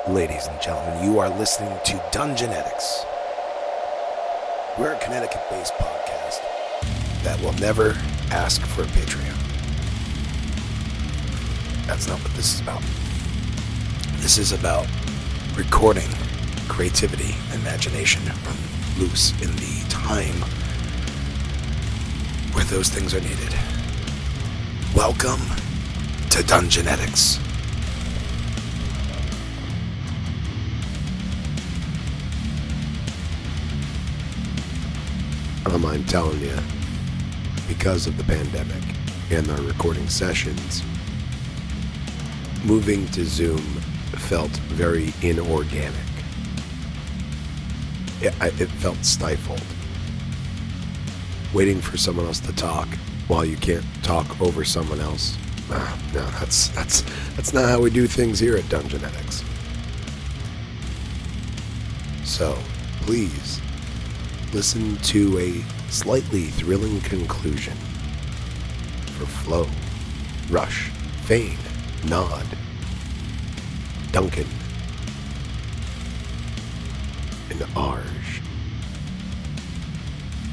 Ladies and gentlemen, you are listening to Dungeonetics. We're a Connecticut-based podcast that will never ask for a Patreon. That's not what this is about. This is about recording creativity and imagination run loose in the time where those things are needed. Welcome to Dungeonetics. I'm telling you, because of the pandemic and our recording sessions, moving to Zoom felt very inorganic. It felt stifled. Waiting for someone else to talk while you can't talk over someone else. No, that's not how we do things here at Dungeonetics. So, please, listen to a slightly thrilling conclusion for Flo, Rush, Fane, Nod, Duncan, and Arj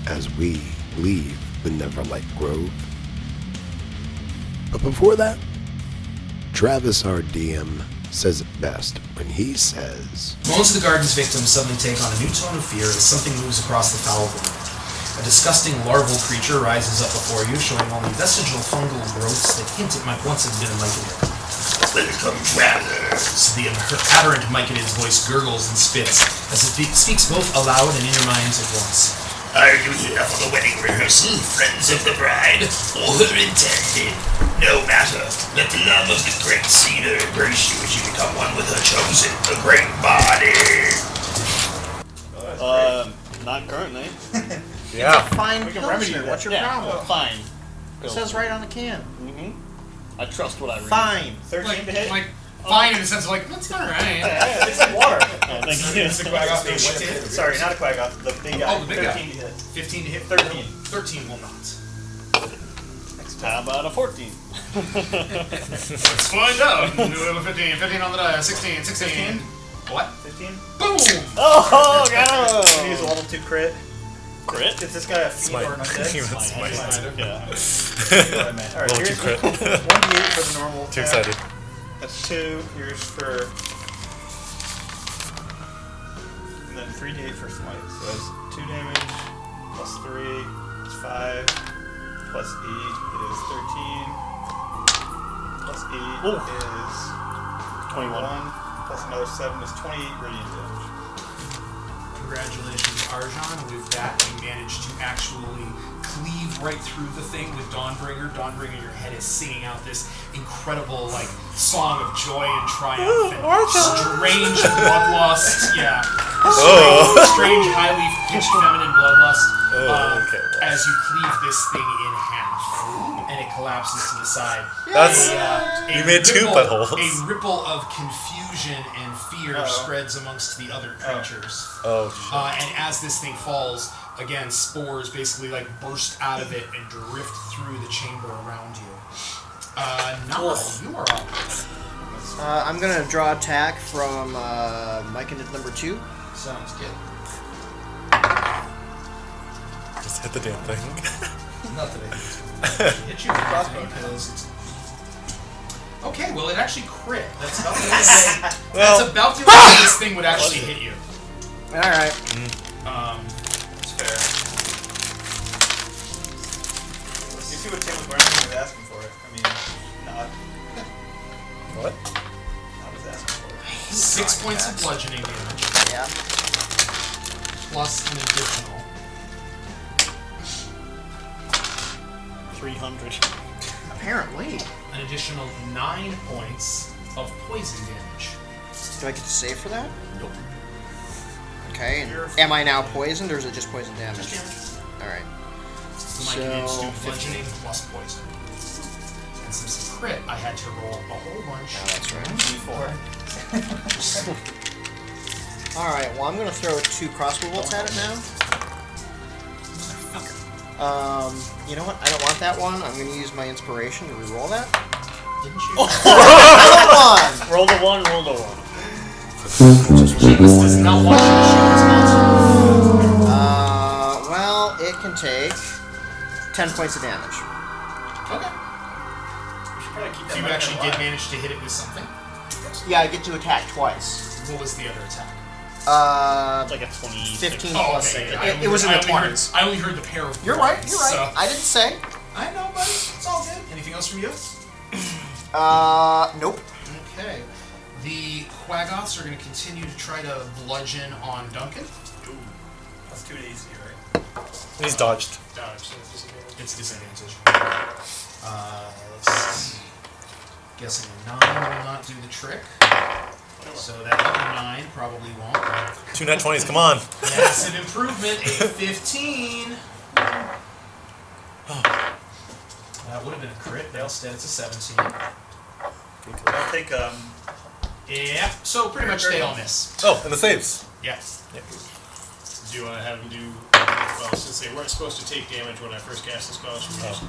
as we leave the Neverlight Grove. But before that, Travis, our DM, says it best when he says, Most of the garden's victims suddenly take on a new tone of fear as something moves across the foul ground. A disgusting larval creature rises up before you, showing only vestigial fungal growths that hint it might once have been a myconid. Welcome, travelers! The aberrant myconid's voice gurgles and spits as it speaks both aloud and in your minds at once. Are you here for the wedding rehearsal, friends of the bride, or her intended? No matter. Let the love of the great cedar embrace you as you become one with her chosen, the great body. Not currently. Yeah. It's a fine We can remedy pilsner. that. What's your Yeah, problem? fine. It says right on the can. Mm-hmm. I trust what I read. Fine. 13 to hit. Like, fine in the sense of like, that's alright. Yeah, it's like water. Thank you. It's a Quaggoth thing. What's it? Sorry, not a Quaggoth. The big guy. Oh, the big guy. 13 to hit. 15 to hit. 13. 13 will not. How about a 14? Let's find out. 15. 15 on the die. 16. 16. What? 15? Boom! Oh, Can you use a go! level 2 crit? Crit? Is this guy a fiend or an undead? Smite. Yeah. That's what I meant. Alright, Level here's 2 crit. 1d8 for the normal Too attack. excited. That's 2. Here's for... And then 3d8 for smite. So that's 2 damage, plus 3, it's 5, plus E is 13, plus E Ooh. is 21. plus another 7 is 28 radiant damage. Congratulations, Arjan. With that, you managed to actually cleave right through the thing with Dawnbringer. Dawnbringer, your head is singing out this incredible, like, song of joy and triumph and strange bloodlust. Yeah. Strange, highly pitched feminine bloodlust. As you cleave this thing in half. And it collapses to the side. That's you made two buttholes. A ripple of confusion and fear spreads amongst the other creatures. Oh shit. And as this thing falls, again, spores basically like burst out of it and drift through the chamber around you. Nod, you are up. I'm gonna draw attack from myconid number 2. Sounds good. Just hit the damn thing. Nothing. Hit you with crossbow because it's... Okay, well it actually crit. That's about the only way. That's about the only way this thing would actually hit you. Alright. That's fair. You see what Tim was wearing when he was asking for it. I mean, not. What? I was asking for it. 6 points of bludgeoning damage, Yeah. plus an additional 300. Apparently. an additional 9 points of poison damage. Do I get to save for that? Nope. Okay, and am I now poisoned, or is it just poison damage? Just damage. Alright. So my kids do bludgeoning plus poison. And since it's crit, I had to roll a whole bunch. Oh, that's right. D4. Alright, well I'm gonna throw 2 crossbow bolts at it now. You know what? I don't want that one. I'm gonna use my inspiration to reroll that. Didn't you? Come on! Roll the 1, roll the 1. Seamus does not want you to shoot this monster. Well, it can take 10 points of damage. Okay. So you actually did manage to hit it with something. Yeah, I get to attack twice. What was the other attack? It's like a 20. 15 Oh, plus okay. 6. It was in the 20s. I only heard the pair of You're right, words, you're right. so- I didn't say. I know, buddy. It's all good. Anything else from you? Nope. Okay. The Quaggoths are going to continue to try to bludgeon on Duncan. Ooh. That's 2 easy, right? He's dodged. Dodge, so it's disadvantage. It's disadvantage. Let's see. Guessing a 9 will not do the trick. So that other 9 probably won't. 2 nat 20s, come on. Massive improvement, a 15. That would have been a crit, but instead it's a 17. I'll take, Yeah, so pretty much they all miss. Oh, and the saves. Yeah. Do you want to have him do, well, since they weren't supposed to take damage when I first cast the spell, should we just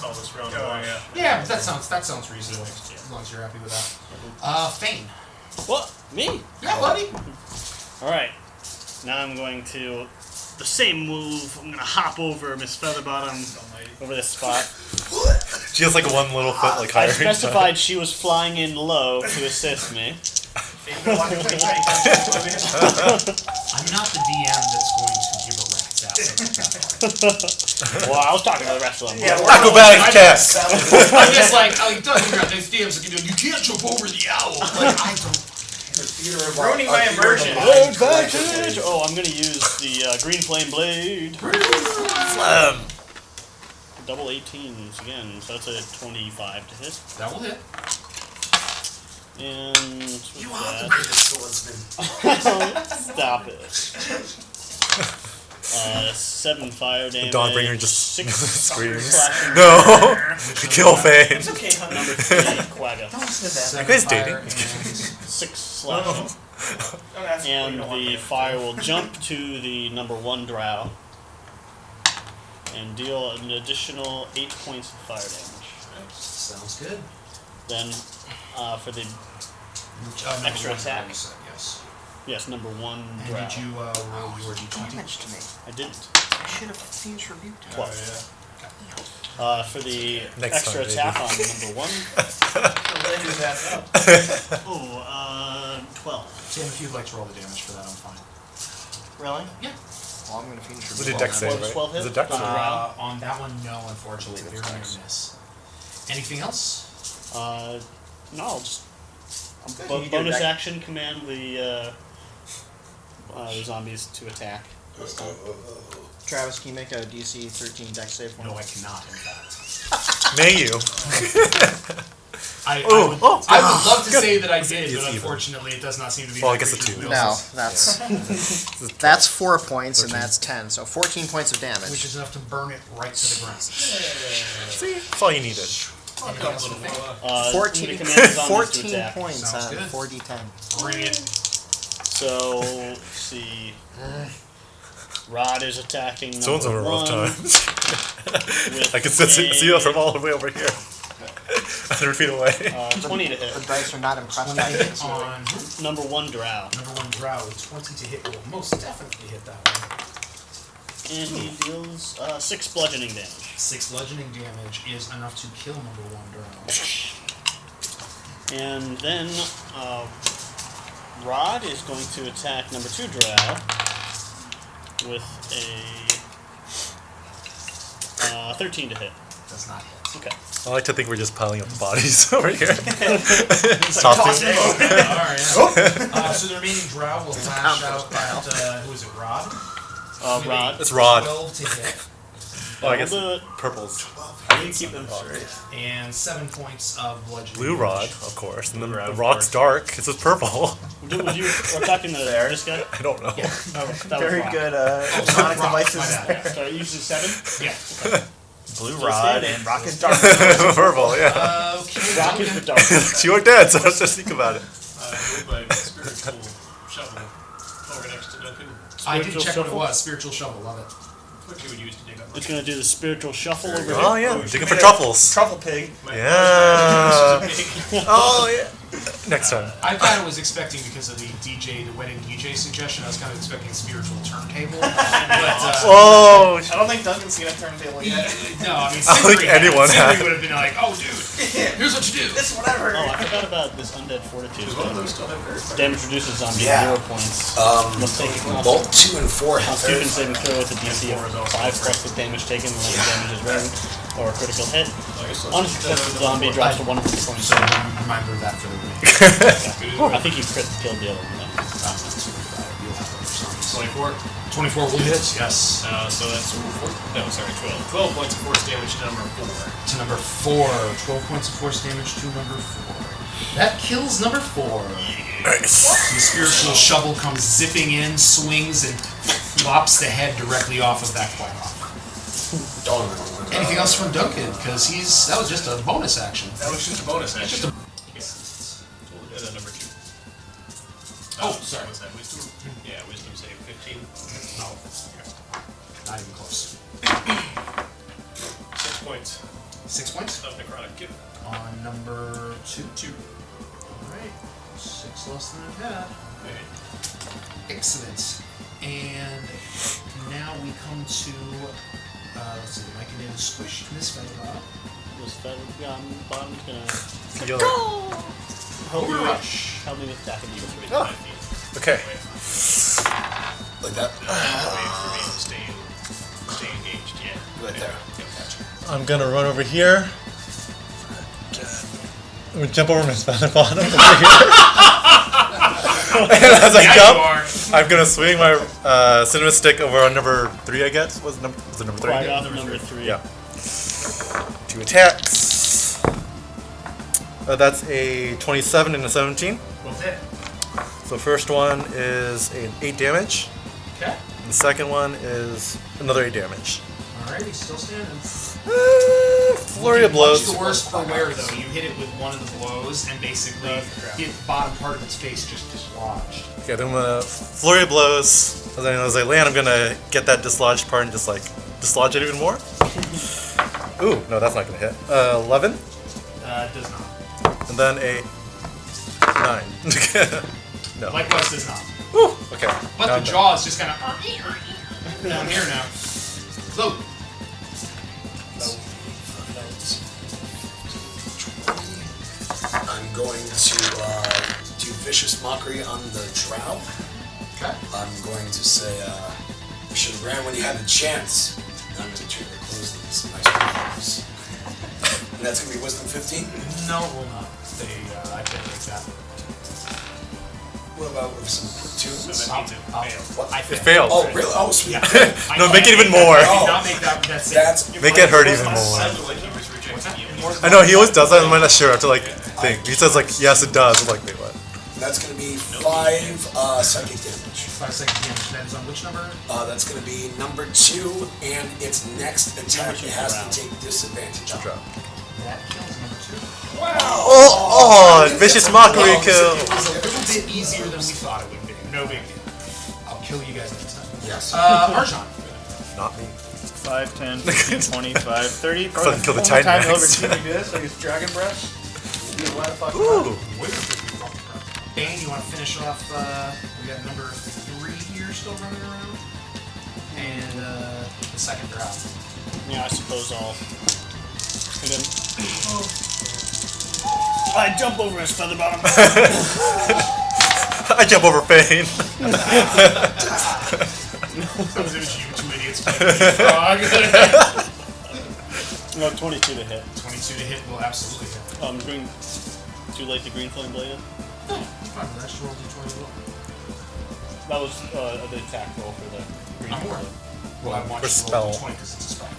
call this round a wash? Yeah, that sounds reasonable, as long as you're happy with that. Fane. What? Me? Yeah, buddy. Alright. Now I'm going to... The same move. I'm going to hop over Miss Featherbottom over this spot. She has like one little foot like higher. I specified she was flying in low to assist me. I'm not the DM that's going to give a rat's ass. Well, I was talking to the rest of them. Yeah, Acrobatic cast. I'm just like, it doesn't matter. There's DMs that can do, you can't jump over the owl. Like, I don't. ruining my immersion. Advantage! Oh, I'm going to use the green flame blade. Slam. Double 18s again, so that's a 25 to hit. That will hit. And with You are the that, greatest swordsman. stop it. 7 fire damage. Dawnbringer just 6 screams. slashing. No! Kill Fane. It's okay, honey. Number 3, Quagga. You guys dating? 6 slashing. Don't ask me what you And don't want the me. fire will jump to the number 1 drow and deal an additional 8 points of fire damage. Sounds good. Then, for the Number extra one, attack. you said, yes. Number 1 And drow. did you roll your d20? Damage to me. I didn't. I should have finished rebuke time. 12. For the Next extra time, attack baby. on number 1. Lay his ass up. 12. Tim, if you'd like to roll the damage for that, I'm fine. Really? Yeah. Well, I'm going to finish We rebuke did dex time. save, right? 12 hit? Is it dex? On the round? On that one, no, unfortunately. It's a very near miss. Anything else? No, I'll just Good. bo- You do bonus dex- action command the zombies to attack. Travis, can you make a DC 13 dex save for me? No, I cannot, in fact. May you? I would love to say that I did, It's but even. unfortunately it does not seem to be Well, my I guess the creature's two. wheelhouse. No, that's 4 points and that's 10, so 14 points of damage. Which is enough to burn it right to the ground. See? That's all you needed. Anything else to think? 14, I'm gonna command the zombies to 14 attack. points Sounds on good. 4d10. Bring it. So, let's see. Rod is attacking number Someone's having a rough 1 time. with I can see us from all the way over here. 100 feet away. 20 to The hit. dice are not impressed by this. On Number 1 drow. number 1 drow, with 20 to hit will most definitely hit that one. And he deals 6 bludgeoning damage. 6 bludgeoning damage is enough to kill number 1 drow. And then Rod is going to attack number 2 drow with a 13 to hit. Does not hit. Okay. I like to think we're just piling up the bodies over here. Alright, yeah. So the remaining drow will lash out at, who is it, Rod? Rod. It's Rod. 12 to hit, Oh, I guess We'll do it. purples. How do you keep them straight? and 7 points of bludgeoning Blue rod, damage. of course. And then Blue rod, the of rock's dark. It's just purple. We're talking to this guy? I don't know. Yeah. Oh, that Very was Rod. good Rock, sonic devices my bad. there. So using 7? Yeah. Blue So rod standing. and rock and dark. Purple, yeah. Okay. Rock is the dark. You are dead, so let's just think about it. I move my spiritual shovel over next to Duncan. I did Spiritual check what it shuffle? was. Spiritual shovel, love it. What you would use to dig up. It's going to do the spiritual shuffle over Oh, here. yeah. Digging for truffles. Truffle pig. My- Yeah. Oh, yeah. Next time. I kind of was expecting, because of the wedding DJ suggestion, I was kind of expecting a spiritual turntable. But, Oh, I don't think Duncan's seen a turntable yet. no, I mean, I don't think anyone has. would have been like, oh, dude, here's what you do. This whatever. Oh, I forgot about this undead fortitude. One of them still have very Damage reduces zombies Yeah. 0 points. Must take a Both 2 and 4 have Constitution saving throw with a DC of 5 plus with damage taken when the damage is rolled, or a critical hit. Unsuccessful zombie drops to 1 hit points. So reminder of that for the remainder. I think you crit killed the other one. 24. 24 will hit, yes. So that's 12. 12 points of force damage to number 4. To number 4. 12 points of force damage to number 4. That kills number 4. nice. The spiritual shovel comes zipping in, swings, and lops the head directly off of that quite off. Anything else from Duncan? Because that was just a bonus action. That was just a bonus action. Just a, Number 2. Oh, sorry. Was that wisdom? Yeah, wisdom save 15. no, not even close. 6 points 6 points of necrotic. Yep. on number 2. 2. Alright, 6 less than I've had. Excellent. And now we come to, let's see, Mike and David squished Miss Featherbottom. This bottom's gonna Help me rush. help me with attacking you. Okay. Like that? For me to stay engaged, yeah. Right there. I'm gonna run over here. I'm gonna jump over Miss Featherbottom over here. And as I jump, I'm gonna swing my cinema stick over on number 3, I guess. Was it number 3? Quite off number 3. Yeah. 2 attacks. That's a 27 and a 17. Both hit. So first one is an 8 damage. Okay. And the second one is another 8 damage. Alright, he's still standing. Flurry of blows. Much the worse for wear, though. You hit it with one of the blows, and basically hit the bottom part of its face just dislodged. Okay, then I'm gonna flurry of blows. As I land, I'm gonna get that dislodged part and just like dislodge it even more. Ooh, no, that's not gonna hit. 11, Does not. and then a 9. No. Likewise, does not. Woo, okay. But now the I'm jaw is just kind of down here now. Float. I'm going to do vicious mockery on the drow. Okay. I'm going to say, you should have ran when you had the chance. And I'm going to turn your clothes into some nice clothes. And that's going to be wisdom 15? No, it will not. I can't take that. What about with some platoons? So that means it failed. What? I It failed. failed. Oh, really? Oh, sweet. No, make it even more. I did not make that save. That's Make it hurt even more. Sounded like he was rejecting you. I know, he always does that. I'm not sure. I have to like think. He says like, yes, it does. I'm like, wait, what? That's going to be 5 psychic damage. 5 seconds damage. That is on which number? That's going to be number 2, and its next attack it has to take disadvantage on. Drop. That kills number 2. Oh, vicious mockery kill. It was a little bit easier than we thought it would be. No big deal. I'll kill you guys next time. Yes. Arjan. Not me. 5, 10, 15, 20, 5, 30. Fucking kill the One more Titan time next. over 2 like this, like it's dragon breath. Why the fuck not? Ooh. Bane, you want to finish off? We got number 3 here still running around, and the second round. Yeah, I suppose I'll. And then. I jump over his feather bottom. I jump over Fane. It was you two idiots playing frog. No, 22 to hit. 22 to hit will absolutely hit. Green. Too late to green flame blade. Fine, let's just roll d20 as well. That was the attack roll for the green I'm flame more. blade. Well, I want For you to spell. roll d20 because it's a spell.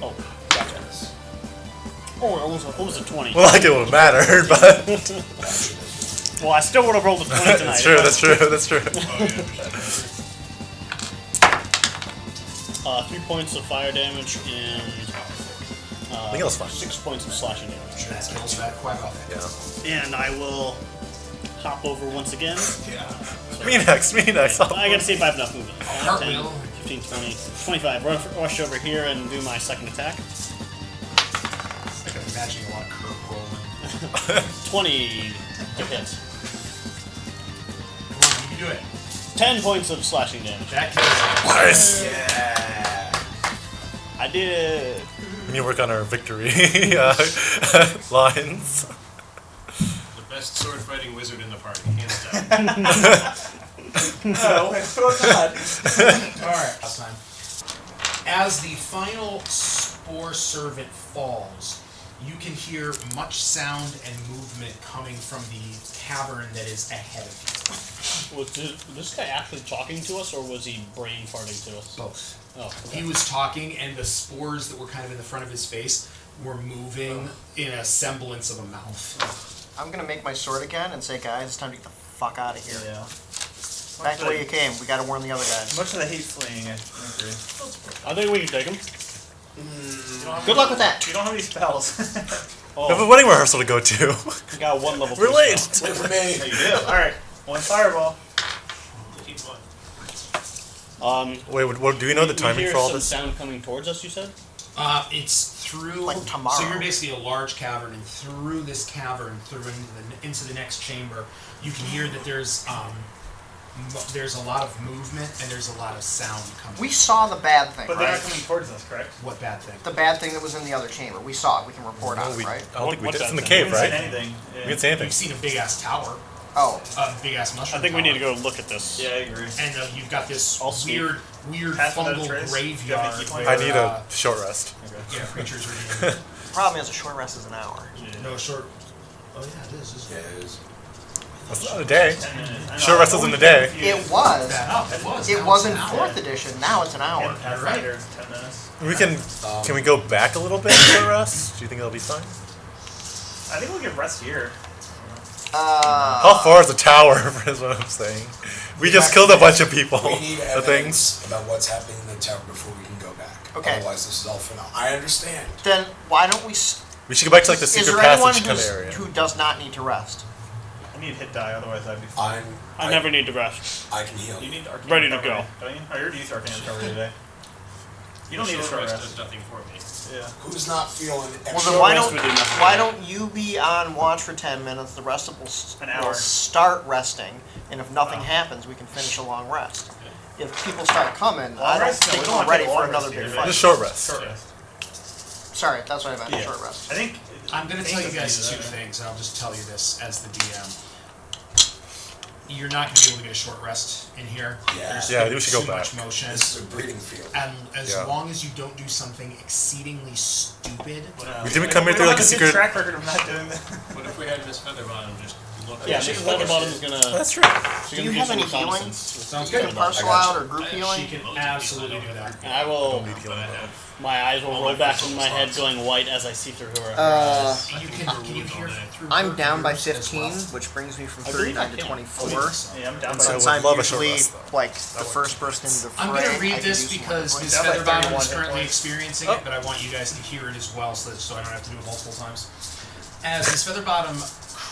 Oh, gotcha. Oh, it was a 20. Well, like it would have mattered, but Well, I still would have rolled a 20 tonight. that's true. That's true. That's true. 3 points of fire damage and I think it was fine. 6 points of slashing damage. That kills that quite often. Yeah. And I will hop over once again. Me next. Me next. I gotta see if I have enough movement. 10, Cartwheel. 15, 20, 25. Rush over here and do my second attack. I can imagine a lot of curve rolling. 20. to hit. Come on, you can do it. 10 points of slashing damage. That kills Nice. him. Yeah. I did it. We need to work on our victory lines. The best sword fighting wizard in the party, hands down. No, oh God. Alright, last time. As the final spore servant falls, you can hear much sound and movement coming from the cavern that is ahead of Was this guy actually talking to us, or was he brain farting to us? you. Both. Oh, okay. He was talking, and the spores that were kind of in the front of his face were moving in a semblance of a mouth. I'm gonna make my sword again and say, guys, it's time to get the fuck out of here. Yeah. Back the way you came. We gotta warn the other guys. Much as I hate fleeing, I agree. I think we can take him. Good luck with that. You don't have any spells. We have a wedding rehearsal to go to. We got one level. We're 3 late. spell. Wait for me. You do. All right. One fireball. Keep one. Wait, what, do we know the We timing hear for all some this? sound coming towards us, you said? It's through. Like tomorrow. So you're basically a large cavern, and through this cavern, through into the next chamber, you can hear that there's a lot of movement and there's a lot of sound coming. We saw the bad thing, But they're right? not coming towards us, correct? What bad thing? The bad thing that was in the other chamber. We saw it. We can report on it, right? I don't think we What did. It's in the that cave, We haven't right? seen anything. We Yeah. didn't say anything. You've seen a big ass tower, Oh. a big ass mushroom. I think we tower. need to go look at this. Yeah, I agree. And you've got this I'll sneak. weird Pass without a fungal trace? graveyard. Do you have any key points? I where, need a short rest. yeah, creatures are being Problem is, a short rest is an hour. no short. Oh yeah, it is. Isn't it? Yeah, it is. That's not a day. 10 minutes. I know, Short rest isn't a day. It was. That up. It was. It Now was it's in an hour. 4th edition. Now it's an hour. And Pathfinder is 10 minutes. We can we go back a little bit for rest? Do you think that'll be fine? I think we'll get rest here. How far is the tower? Is what I'm saying. We just killed a bunch of people. We need The things. evidence about what's happening in the tower before we can go back. Okay. Otherwise, this is all for now. I understand. Then why don't we... We should go back to like the Is secret there anyone passage kind of area. who does not need to rest? I need hit die, otherwise I'd be fine. I never need to rest. I can heal You you. need Arcane Ready to recovery, go. Don't you? I already used Arcane recovery today. You don't need a short rest rest. does nothing for me. Yeah. Who's not feeling Well, extra? then rest would do nothing. why don't you be on watch for 10 minutes, the rest of us An will hour. start resting, and if nothing happens, we can finish a long rest. If people start coming, I don't rest? No, we think don't we're wanna ready take a for long another rest big here, fight. Just short rest. Short rest. Sorry, that's what I meant, Yeah. short rest. I think. I'm going to tell you Things guys doesn't two do that. things, and I'll just tell you this as the DM. You're not going to be able to get a short rest in here. Yeah. There's Yeah, we should go too back. much motion. This is a breeding field. And as Yeah. long as you don't do something exceedingly stupid, We didn't come here through like a We secret. don't have a good track record of not doing that. What if we had Miss Featherbottom just look Yeah, at Mrs. it? Featherbottom is gonna. That's true. Do you have any healing? sounds You good. can parcel I got out you. or group She healing? can absolutely do that. And I will. Need healing. My eyes will roll back in my head, going white as I see through her eyes. You can you hear through I'm her down by ears as 15, well? which brings me from I believe 39 I to can. 24. Yeah, I'm down And by since would I'm love a short usually rest, though. like the first person into the fray, I'm going to I read can this do some because more Miss Down by Featherbottom 31 is hit currently points. experiencing it, but I want you guys to hear it as well so I don't have to do it multiple times. As Miss Featherbottom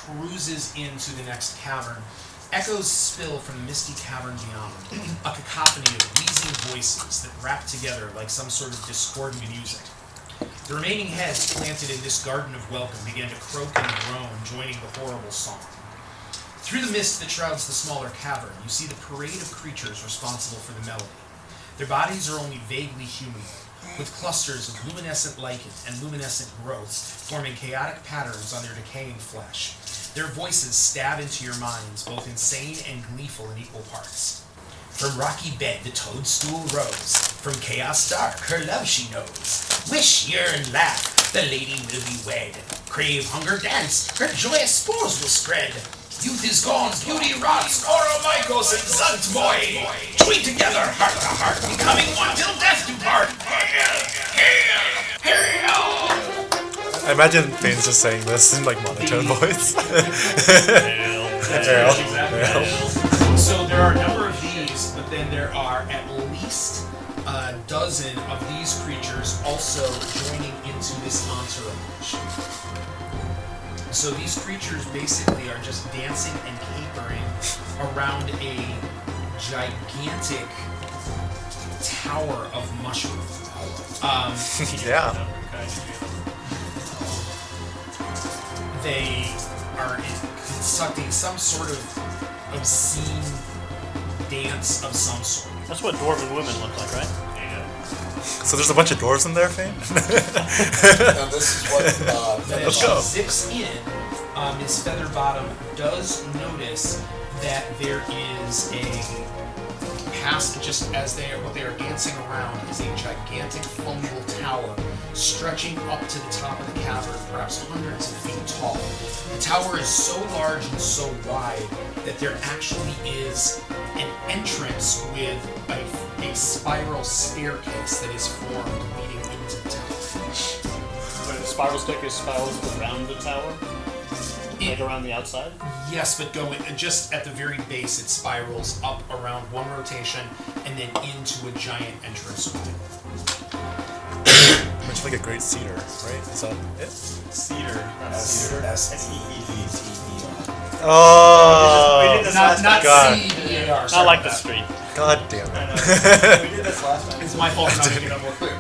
cruises into the next cavern, echoes spill from the misty cavern beyond, a cacophony of wheezing voices that rap together like some sort of discordant music. The remaining heads planted in this garden of welcome began to croak and groan, joining the horrible song. Through the mist that shrouds the smaller cavern, you see the parade of creatures responsible for the melody. Their bodies are only vaguely humanoid, with clusters of luminescent lichen and luminescent growths forming chaotic patterns on their decaying flesh. Their voices stab into your minds, both insane and gleeful in equal parts. From rocky bed the toadstool rose, from chaos dark her love she knows. Wish, yearn, laugh, the lady will be wed. Crave, hunger, dance, her joyous spores will spread. Youth is gone, beauty rots, Oromikos and Zuntmoy. Join together, heart to heart, becoming one till death do part. Hail, hail, hail. I imagine Bane's just saying this in like monotone voice. That's exactly. So there are a number of these, but then there are at least a dozen of these creatures also joining into this entourage. So these creatures basically are just dancing and capering around a gigantic tower of mushrooms. Yeah. They are conducting some sort of obscene dance of some sort. That's what dwarven women look like, right? So there's a bunch of dwarves in there, Fane? Now this is what. But as she zips in, Miss Featherbottom does notice that there is a past, just as what they are dancing around is a gigantic fungal tower stretching up to the top of the cavern, perhaps hundreds of feet tall. The tower is so large and so wide that there actually is an entrance with a spiral staircase that is formed leading into the tower. Where the spiral staircase spirals around the tower? Like around the outside? Yes, but going just at the very base, it spirals up around one rotation and then into a giant entrance. Much like a great cedar, right? Is that it? Cedar. S-E-E-T-E-R. Oh! We did this last Not God. C-E-A-R. Not like the street. God damn I it. know. We did this last time. It's my fault for not making it more clear.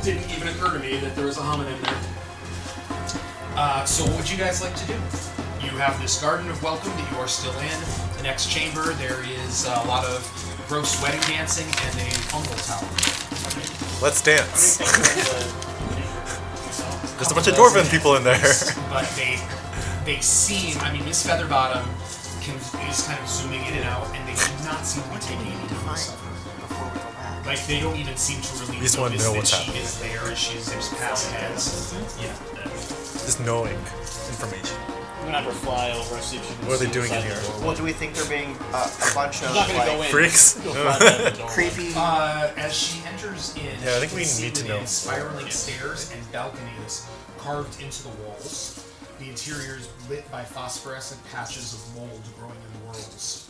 Didn't even occur to me that there was a homonym there. So what would you guys like to do? You have this garden of welcome that you are still in. The next chamber, there is a lot of gross wedding dancing and a fungal tower. Let's dance. There's a bunch of dwarven people in there. But they seem, I mean, Miss Featherbottom is kind of zooming in and out, and they do not seem to be taking any notice of her. Before we go back. Like, they don't even seem to really just wanna notice know that what's she happening. is there as she zips past heads. Yeah. Just knowing information. I'm gonna have her fly over, see if she can What are they see doing in inside here? the doorway. Well, do we think they're being a bunch of I'm not gonna go like in. Freaks? Go fly down the doorway. creepy? As she enters in, Yeah, I think she we can see need to within know. spiraling stairs and balconies carved into the walls. The interior is lit by phosphorescent patches of mold growing in the walls.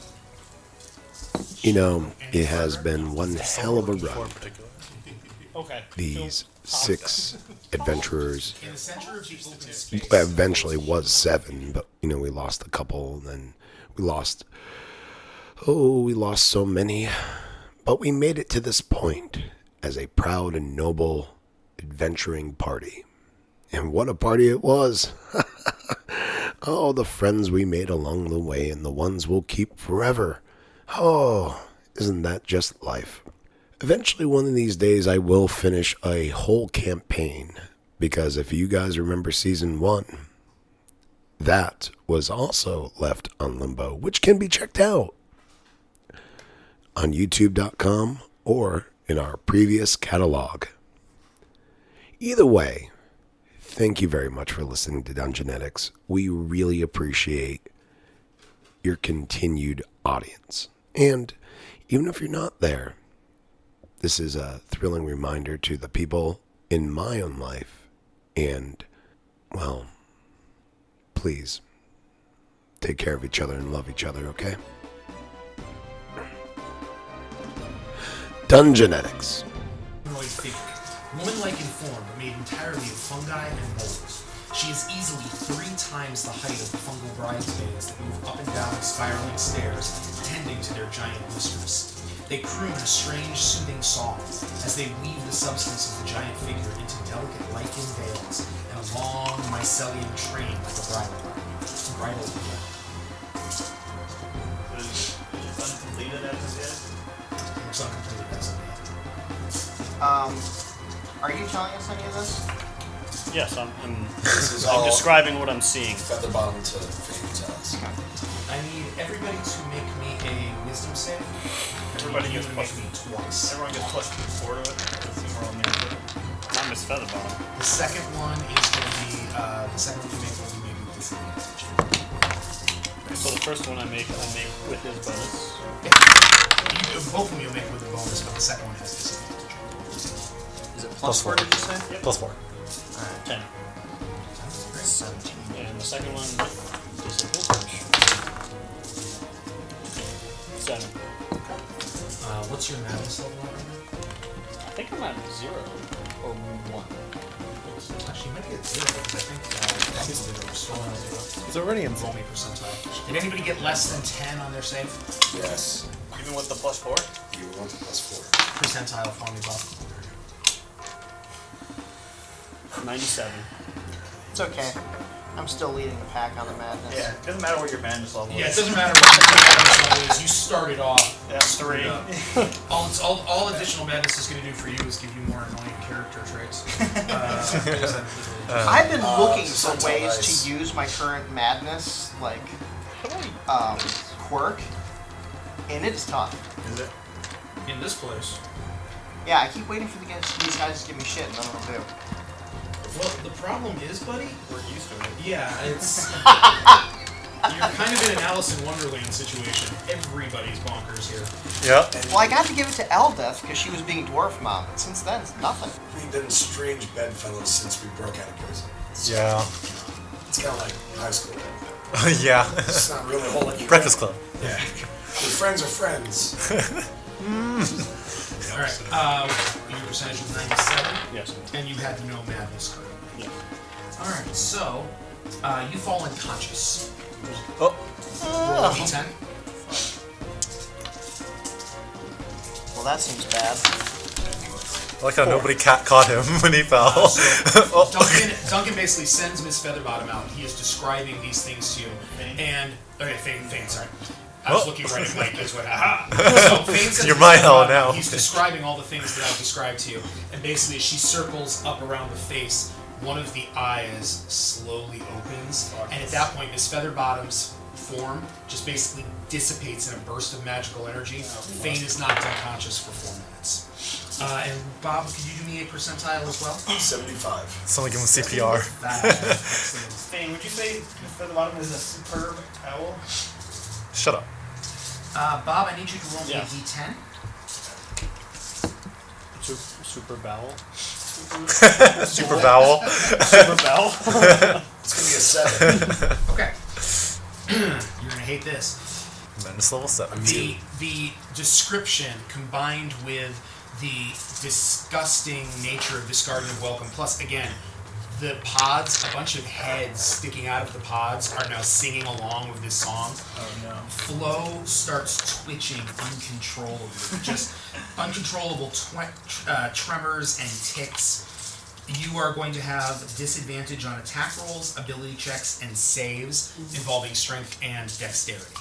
You know, it has been one hell of a run. Okay. These 6 adventurers. In the center of the open space, Eventually was 7, but you know we lost a couple, and then we lost so many, but we made it to this point as a proud and noble adventuring party. And what a party it was. Oh, the friends we made along the way, and the ones we'll keep forever. Oh, isn't that just life? Eventually, one of these days, I will finish a whole campaign, because if you guys remember Season 1, that was also left on Limbo, which can be checked out on youtube.com or in our previous catalog. Either way, thank you very much for listening to Dungeonetics. We really appreciate your continued audience. And even if you're not there, this is a thrilling reminder to the people in my own life. And, well, please take care of each other and love each other, okay? Dungeonetics. humanoid figure, woman-like in form, but made entirely of fungi and molds. She is easily 3 times the height of the fungal bridesmaids that move up and down the spiraling stairs, tending to their giant mistress. They croon a strange, soothing song as they weave the substance of the giant figure into delicate lichen veils and a long mycelium train like a bridal wreath. Is uncompleted as of yet? Looks uncompleted as of yet. Are you telling us any of this? Yes, I'm This is I'm all describing what I'm seeing. Featherbottom to Phoenix. I need everybody to make me a wisdom save. Everybody You gets to plus make me twice. Everyone gets plus 4 to it. Let's see, we're all near it. Not Miss Featherbottom. The second one is going to be, the second one you make will be made with disadvantage. So the first one I make with his bonus. Both of them you'll make with a bonus, but the second one has disadvantage. Is it plus 4, did you say? Plus 4. Alright. 10. 17. And the second one disadvantage. 7. What's your madness level right now? I think I'm at 0 or 1. Actually, you might get 0 because I think that's 0. Still on 0. He's already in Roll me percentile. Did anybody get less than 10 on their save? Yes. Even with the plus 4? You want the plus 4. Percentile for me, Bob. 97. It's okay. I'm still leading the pack on the madness. Yeah, it doesn't matter what your madness level Yeah, it is. doesn't matter what your madness level is. You started off. Yeah, 3. All additional madness is going to do for you is give you more annoying character traits. I've been looking for sounds ways nice. to use my current madness, like, quirk, and it is tough. Is it? In this place. Yeah, I keep waiting for these guys to give me shit, and none of them do. Well, the problem is, buddy. We're used to it. Yeah, it's. You're kind of in an Alice in Wonderland situation. Everybody's bonkers here. Yep. Well, I got to give it to Eldeth because she was being dwarf mom, but since then, it's nothing. We've been strange bedfellows since we broke out of prison. Yeah. It's kind of like high school. Yeah. It's not really a whole lot. Breakfast Club. Yeah. Your friends are friends. All right. Your percentage was 97, Yes. and you had no madness currently. Yeah. All right. So, you fall unconscious. Oh. Roll a d10. Well, that seems bad. I like how nobody caught him when he fell. Oh. Duncan basically sends Miss Featherbottom out. He is describing these things to you. And, okay, Fane, sorry. I was looking right at Mike, that's what happened. So Fane sends You're Miss my hell Featherbottom now. out. He's describing all the things that I've described to you. And basically, as she circles up around the face, one of the eyes slowly opens. And at that point, Miss Featherbottom's form just basically dissipates in a burst of magical energy. Fane is knocked unconscious for 4 minutes. And Bob, could you do me a percentile as well? 75. Someone give him CPR. Fane, would you say the bottom is a superb owl? Shut up. Bob, I need you to roll me a Yes. d10. Super bowel. Super vowel. Super bowel. It's going to be a 7. Okay. You're gonna hate this. Madness level 7. The description combined with the disgusting nature of this Garden of Welcome, plus again, the pods, a bunch of heads sticking out of the pods are now singing along with this song. Oh no. Flo starts twitching uncontrollably, just uncontrollable tremors and tics. You are going to have disadvantage on attack rolls, ability checks, and saves involving strength and dexterity.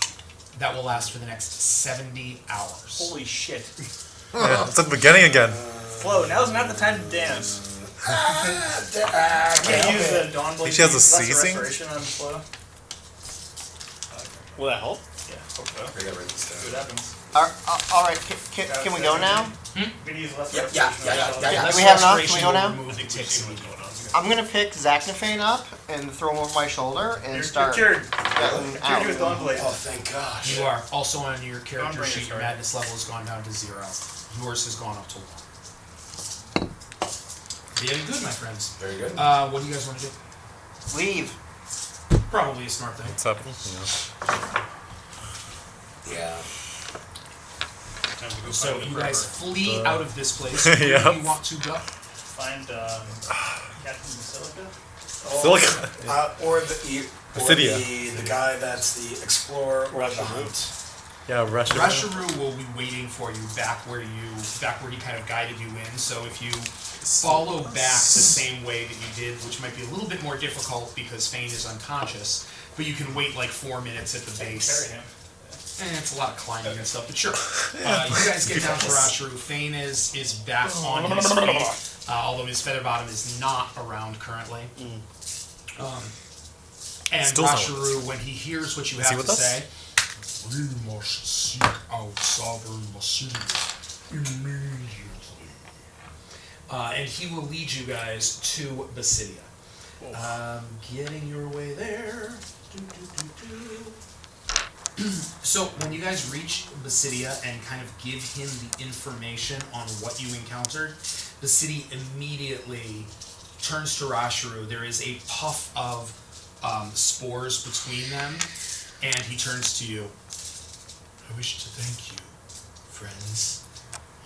That will last for the next 70 hours. Holy shit. Yeah, it's at the beginning again. Flo, now's not the time to dance. Can't use the Dawn Blade. Think she has a Lesser seizing? Restoration on Flo. Will that help? Yeah, hope so. I gotta write this See down. what happens. All right, can we go now? We can use lesser Yeah. Do we have enough? Can we go now? Remove the tics immediately. I'm gonna pick Zachnafane up and throw him over my shoulder and You're start cured. getting Cured out. with Dawn Blade. Oh, thank gosh. You are. Also on your character Dawnbringer, sheet, your sorry. madness level has gone down to 0. Yours has gone up to 1. Very good, my friends. Very good. What do you guys want to do? Leave. Probably a smart thing. What's happening? Yeah. Time to go So find the you guys forever. flee out of this place. Where do Yep. you want to go? Find Captain Basilica. Silica. Or the Basidia. the guy that's the explorer or the hunt. Yeah, Russia. Rasharu will be waiting for you back where he kind of guided you in. So if you follow back the same way that you did, which might be a little bit more difficult because Fane is unconscious, but you can wait like 4 minutes at the base. Carry him. And it's a lot of climbing and stuff, but sure. You guys get down to Rasharu. Fane is back on his feet, although his Featherbottom is not around currently. And Still not Rasharu, when he hears what you Is he have with to us? say, we must seek out Sovereign Basidia immediately. And he will lead you guys to Basidia. Getting your way there. So when you guys reach Basidia and kind of give him the information on what you encountered, Basidia immediately turns to Rasharu. There is a puff of spores between them, and he turns to you. I wish to thank you, friends.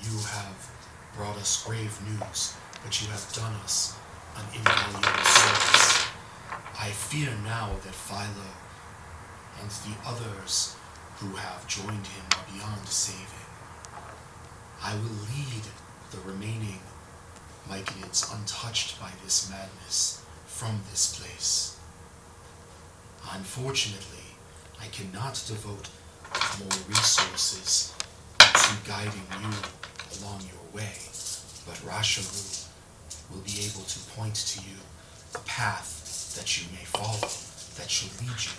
You have brought us grave news, but you have done us an invaluable service. I fear now that Philo and the others who have joined him are beyond saving. I will lead the remaining Myconids untouched by this madness from this place. Unfortunately, I cannot devote more resources to guiding you along your way, but Rasharu will be able to point to you a path that you may follow that shall lead you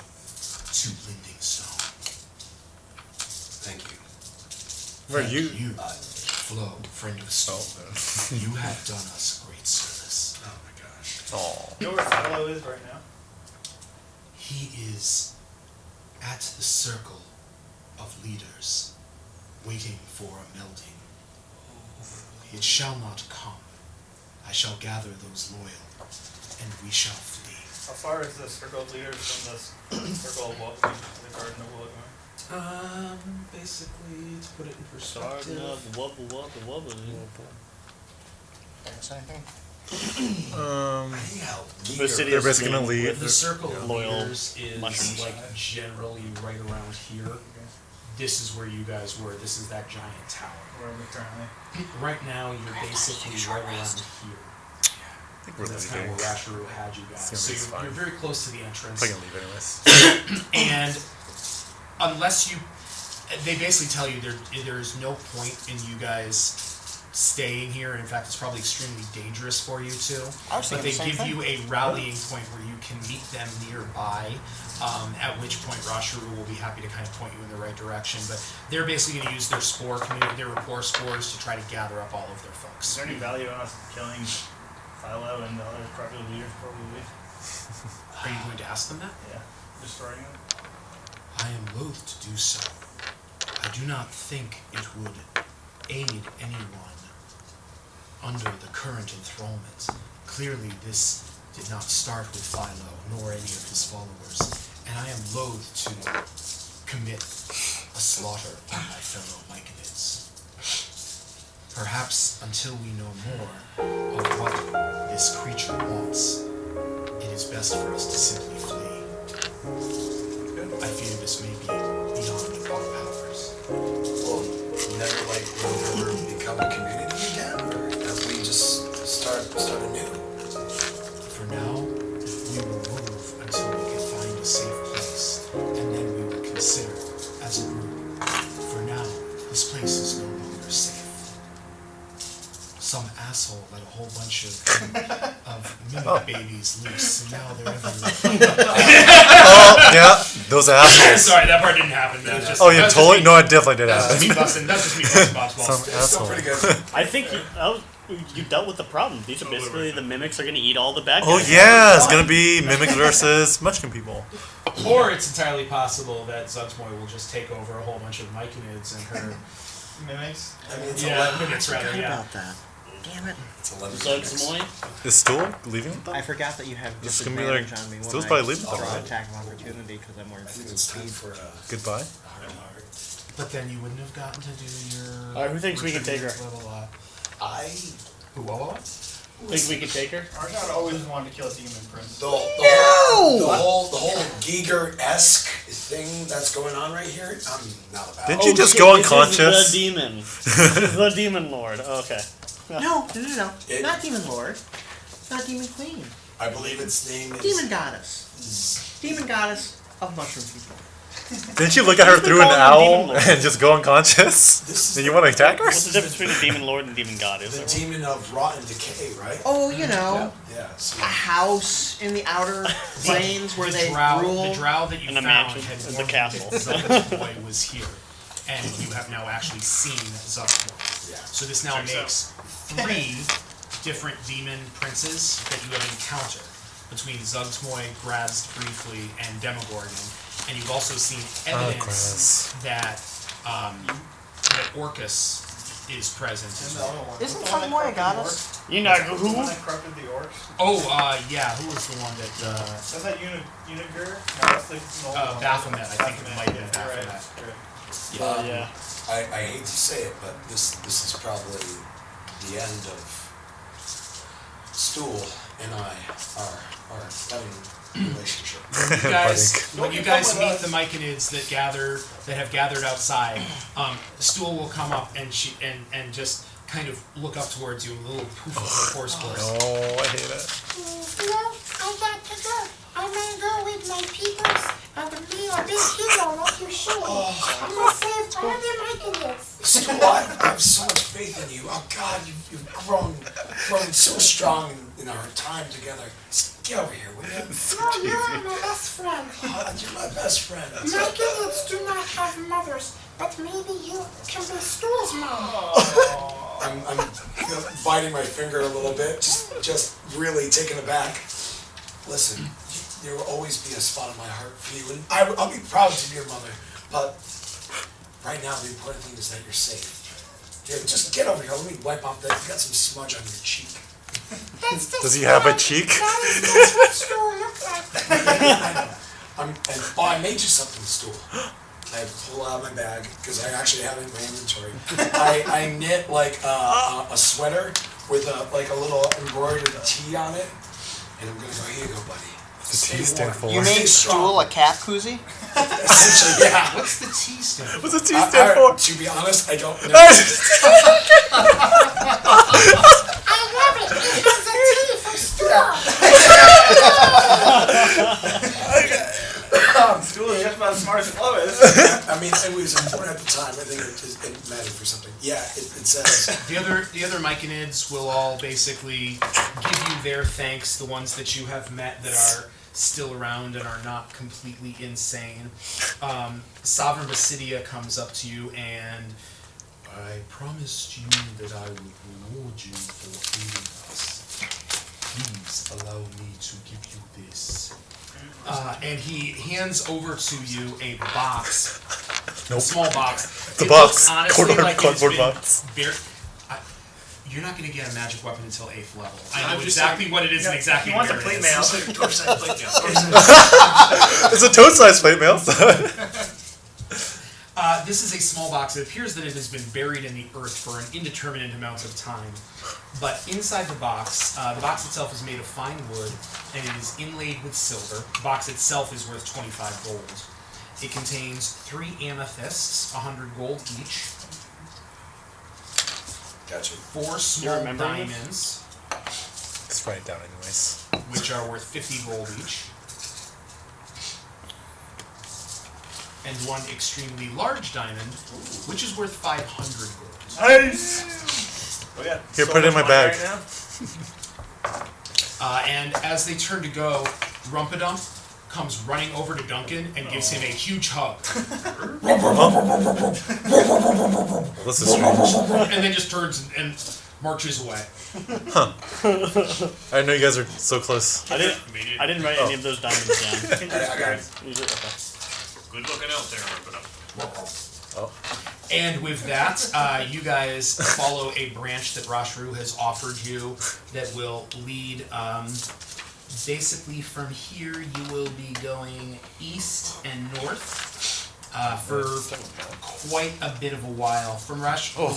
to Lending Stone. Thank you. Where Thank you? you, Flo, friend of Stone. You have done us great service. Oh my gosh. Oh. You know where Philo is right now? He is at the circle of leaders, waiting for a melding. It shall not come. I shall gather those loyal, and we shall flee. How far is the circle of leaders from the circle of welcoming, the Garden of Welcoming? Basically, to put it in Garden perspective. of wubble wubble wubble. Say anything? Anyhow, The city They're is basically gonna filled leave. The circle of Loyal leaders is mushrooms. like generally right around here. This is where you guys were. This is that giant tower. Where are we currently? Right now, you're basically right around here. I think we're That's kind leaving. of where Rasharu had you guys. It's gonna be So fine. you're very close to the entrance. I'm gonna leave anyways. And unless you, they basically tell you there is no point in you guys staying here. In fact, it's probably extremely dangerous for you two. I was But thinking they the same give thing. you a rallying point where you can meet them nearby. At which point Rasharu will be happy to kind of point you in the right direction. But they're basically going to use their spore community, their rapport spores, to try to gather up all of their Is folks. there any value in us killing Philo and the other corrupted leaders before we leave? Are you going to ask them that? Yeah. Destroying them? I am loath to do so. I do not think it would aid anyone under the current enthrallment. Clearly, this did not start with Philo, nor any of his followers, and I am loath to commit a slaughter on my fellow Myconids. Perhaps until we know more of what this creature wants, it is best for us to simply flee. I fear this may be beyond our powers. Well, never like we'll ever become a community again, or as we just start anew. For now, we will move until we can find a safe place, and then we will consider as a group. For now, this place is no longer safe. Some asshole let a whole bunch of mimic babies loose, and now they're everywhere. Oh yeah, those assholes. Sorry, that part didn't happen. That was just, Oh, you that was totally? just No, it definitely did That's just happen. me busting. That's just me busting Bob's balls. Some Still asshole. pretty good. I think you dealt with the problem. These are basically the mimics are going to eat all the bad guys. Oh yeah, it's gonna be mimics versus Munchkin people. Or it's entirely possible that Zugsmoy will just take over a whole bunch of Myconids and her. Mimics? I mean, it's Yeah, 11. minutes rather. Forgot Yeah. about that. Damn it. It's 11. Zugsmoy. Is Stool leaving with them? I forgot that you have This is gonna be like- disadvantage on me Stool's when probably I leaving with draw them, an right? attack of opportunity because I'm wearing I think food it's time speed. for Goodbye. But then you wouldn't have gotten to do your. Alright, who thinks we can take her? Blah, blah, blah. I Who? What? Think we can take her? Archon always wanted to kill a demon prince. the whole Giger-esque thing that's going on right here. I'm not about. Didn't it. you just go This unconscious? is the demon. This is the demon lord. Okay. No. It- Not Demon Lord. Not Demon Queen. I believe its name is Demon Goddess. Demon Goddess of Mushroom People. Didn't you look at her Who's been through an calling him Demon owl Lord? and just go unconscious? This is Then you want to attack her? What's the difference between a demon lord and a demon god? Is the there? demon of rotten decay, right? Oh, you know, Yeah. So a house in the outer plains where they rule. The drow that you In a found mansion, had in the warned castle. that Zugsmoy was here, and you have now actually seen Zugsmoy. yeah. So this now Checks makes 3 different demon princes that you have encountered between Zugsmoy, Grazed briefly, and Demogorgon. And you've also seen evidence that that Orcus is present as well. Isn't Zugsmoy a goddess? You know The who? one that corrupted the orcs? Oh, yeah, who was the one that, Was that Unigur? No, that's the Baphomet, I think it might have been Baphomet. Baphomet. Right. Yeah. I hate to say it, but this is probably the end of Stool and I our budding relationship. When you guys meet the Myconids that have gathered outside, Stool will come up and just kind of look up towards you, a little poof of horse voice. Oh, I hate it. Well, I got to go. I'm gonna go with my people grown so strong in our time together. Just get over here, will you? No, you're my best friend. You're my best friend. Myconids do not have mothers, but maybe you can be Stu's mom. I'm biting my finger a little bit, just really taken aback. Listen, there will always be a spot in my heart for you, and I'll be proud to be your mother. But right now, the important thing is that you're safe. Here, just get over here. Let me wipe off that. You got some smudge on your cheek. Does he have a cheek? That's what Stu looks like. I know. I made you something, Stu. I pull out my bag because I actually have it in my inventory. I knit like a sweater with a little embroidered T on it, and I'm gonna go. Here you go, buddy. What's the T stand for? You made Stu a cat koozie? Essentially, yeah. What's the T stand for? What's the T stand for? To be honest, I don't know. I love it. It has a T for Stu. Stu is just about as smart as Flo is. I mean, it was important at the time. I think it mattered for something. Yeah, it says. The other Myconids will all basically give you their thanks, the ones that you have met that are still around and are not completely insane. Sovereign Basidia comes up to you and I promised you that I would reward you for aiding us. Please allow me to give you this. And he hands over to you a box, a small box. It's a box. Honestly, Cardboard box. You're not going to get a magic weapon until 8th level. I know exactly what it is and exactly He wants a where it plate is. mail. It's a toad-sized plate mail. This is a small box. It appears that it has been buried in the earth for an indeterminate amount of time. But inside the box itself is made of fine wood, and it is inlaid with silver. The box itself is worth 25 gold. It contains 3 amethysts, 100 gold each. Gotcha. 4 small remembering this? diamonds, Just write it down anyways. which are worth 50 gold each. And 1 extremely large diamond, which is worth 500 gold. Nice! We got Here, so put it in much my money bag. right now. And as they turn to go, Rumpadump comes running over to Duncan and gives him a huge hug. This is strange. And then just turns and marches away. I know you guys are so close. I didn't write any of those diamonds down. I got it. You did? Okay. Good looking out there, but And with that, you guys follow a branch that Rashru has offered you that will lead, basically from here you will be going east and north for quite a bit of a while. From the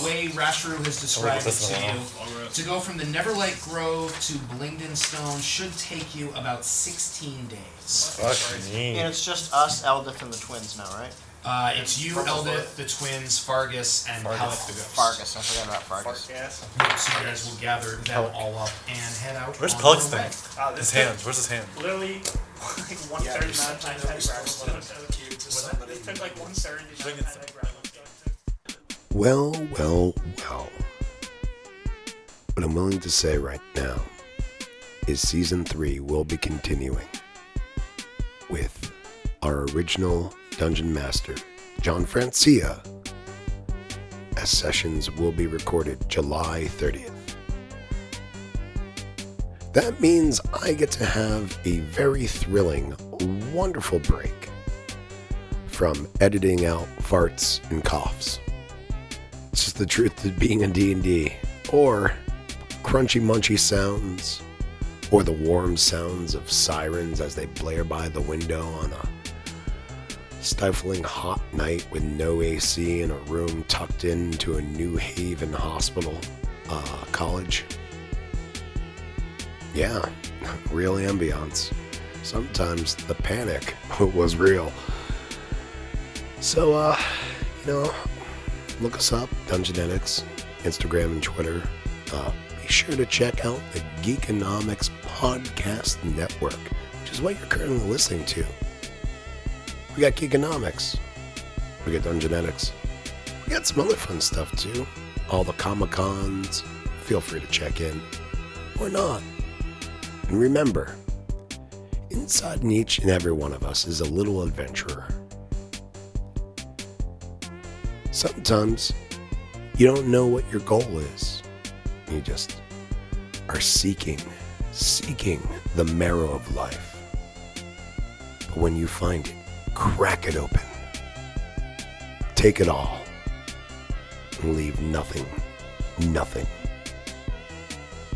way Rashru has described it to you, to go from the Neverlight Grove to Blingden Stone should take you about 16 days. Fuck me. And it's just us, Eldith, and the twins now, right? It's you, Eldith, the twins, Fargus, and Pellic the Ghost. Fargus. I forgot about Fargus. Yes. So you guys will gather them all up and head out. Where's on Pellic's your way. thing? This His hand. Where's his hand? Literally, like 1/3 Yeah, amount of time I grabbed Give to somebody. it. Took like 1/3 the amount of time I grabbed it. Well. What I'm willing to say right now is Season 3 will be continuing with our original Dungeon Master, John Francia, as sessions will be recorded July 30th. That means I get to have a very thrilling, wonderful break from editing out farts and coughs. It's just the truth of being a D&D, or crunchy munchy sounds, or the warm sounds of sirens as they blare by the window on a stifling hot night with no AC in a room tucked into a New Haven hospital, college. Yeah, real ambiance. Sometimes the panic was real. So, look us up, Dungeonetics, Instagram and Twitter. Be sure to check out the Geekonomics Podcast Network, which is what you're currently listening to. We got Geekonomics. We got Dungeonetics. We got some other fun stuff too. All the Comic-Cons. Feel free to check in. or not. And remember, inside in each and every one of us is a little adventurer. Sometimes you don't know what your goal is. You just are seeking the marrow of life. But when you find it, crack it open. Take it all. And leave nothing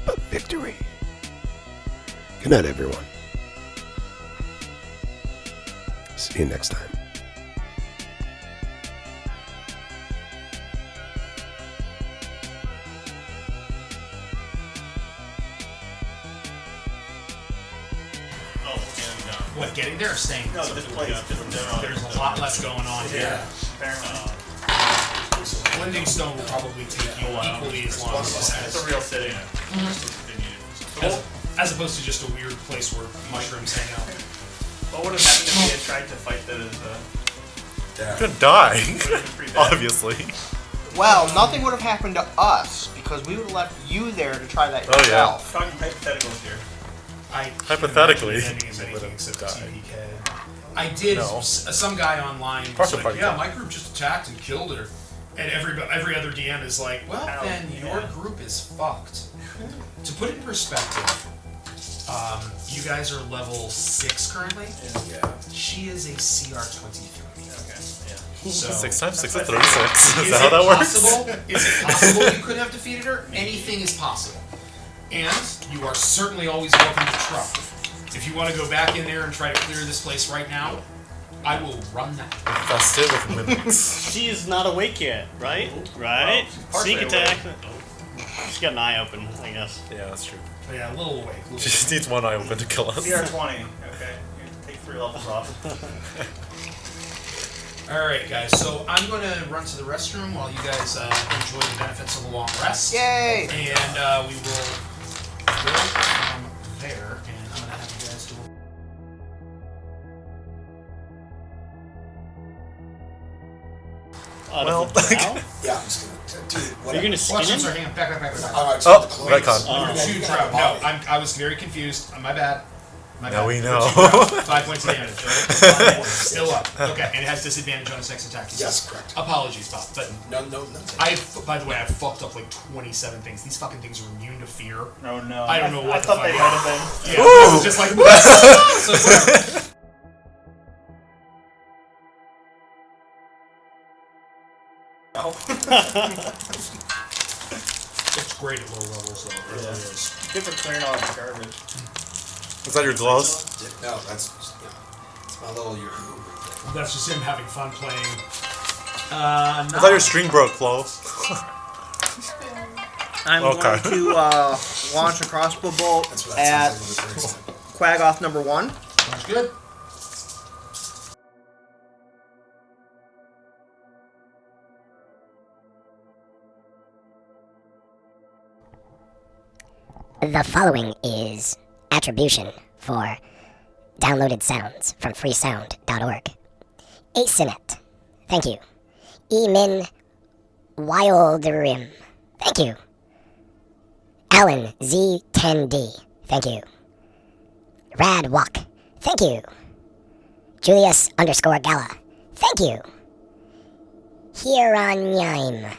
but victory. Good night, everyone. See you next time. What, getting there or staying? No, this place. There's a lot less going on here. Apparently. Blending stone will probably take you equally as long as this It's a real city. as opposed to just a weird place where mushrooms hang out. What would have happened if we had tried to fight those? Gonna die, Pretty bad. obviously. Well, nothing would have happened to us because we would have left you there to try that Oh, yeah. yourself. Talking hypotheticals here. I can't Hypothetically, imagine ending as you anything would've except died. TPK. I did. No. Some guy online Parts was of like, party "Yeah, count. my group just attacked and killed her," and every other DM is like, "Well, How? then your Yeah. group is fucked." To put it in perspective, you guys are level 6 currently. Yeah. She is a CR 23. Okay. Yeah. So 6 times 6 is 36. Is Is that how it that works? possible? Is it possible you could have defeated her? Anything is possible. And you are certainly always welcome to try. If you want to go back in there and try to clear this place right now, I will run that. Infested with mimics. She is not awake yet, right? Right? partially Sneak attack. She's got an eye open, I guess. Yeah, that's true. But yeah, a little awake. She just needs one eye open to kill us. CR20. Okay. You take 3 levels off. Alright, guys, so I'm going to run to the restroom while you guys enjoy the benefits of a long rest. Yay! And we will go from there, and I'm going to have you guys do Well, Yeah, I'm just gonna do Are you gonna Watch skin this, him? or hang on, back. Alright, Oh, the clothes. retcon. Shoot drop. No, I was very confused. My bad. My Now bad. we know. Shoot drop. 5 points of damage. Right? Still up. Okay, and it has disadvantage on its next attack. Yes, correct. Apologies, Bob, but No. by the way, I fucked up like 27 things. These fucking things are immune to fear. Oh no. I don't know what I the thought fuck. they might have been. Yeah, I was just like, so, it's great at low levels, though. It really is. Good for clearing all that garbage. Is that your gloves? No, that's it's my little Yahoo thing. That's just him having fun playing. I thought your string broke, Flo. I'm Okay. going to launch a crossbow bolt That's what that at sounds like when it breaks down. Quagoth number 1. Sounds good. The following is attribution for downloaded sounds from freesound.org. Asinet, thank you. Emin Wilderim, thank you. Alan Z10D, thank you. Rad Walk, thank you. Julius _Gala, thank you. Hiranyaim,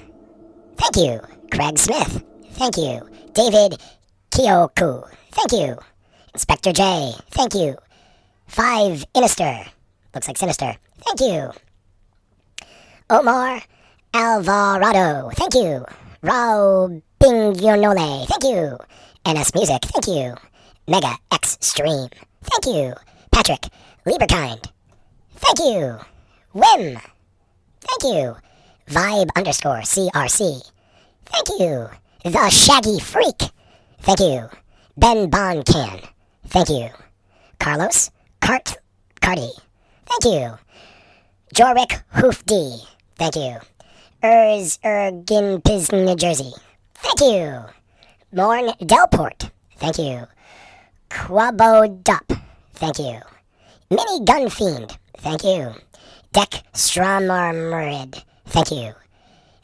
thank you. Craig Smith, thank you. David Kyoku, thank you. Inspector J, thank you. 5 Inister, looks like Sinister, thank you. Omar Alvarado, thank you. Rao Bingyonole, thank you. NS Music, thank you. Mega X Stream, thank you. Patrick Lieberkind, thank you. Wim, thank you. Vibe _CRC, thank you. The Shaggy Freak, thank you. Ben Boncan, thank you. Carlos Carty, thank you. Jorik Hoofd, thank you. Ergin New Jersey, thank you. Morn Delport, thank you. Quabo Dup, thank you. Mini Gun Fiend, thank you. Deck Stramarmurid, thank you.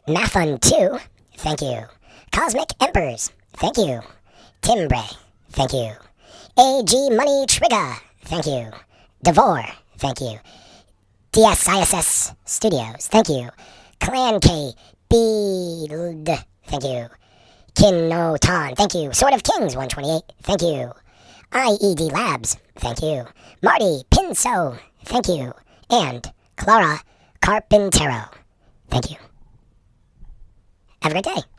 Mathon 2, thank you. Cosmic Emperors, thank you. Timbre, thank you. AG Money Trigger, thank you. Devore, thank you. DSISS Studios, thank you. Clan K Beeld, thank you. Kinotan, thank you. Sword of Kings 128, thank you. IED Labs, thank you. Marty Pinso, thank you. And Clara Carpintero, thank you. Have a great day.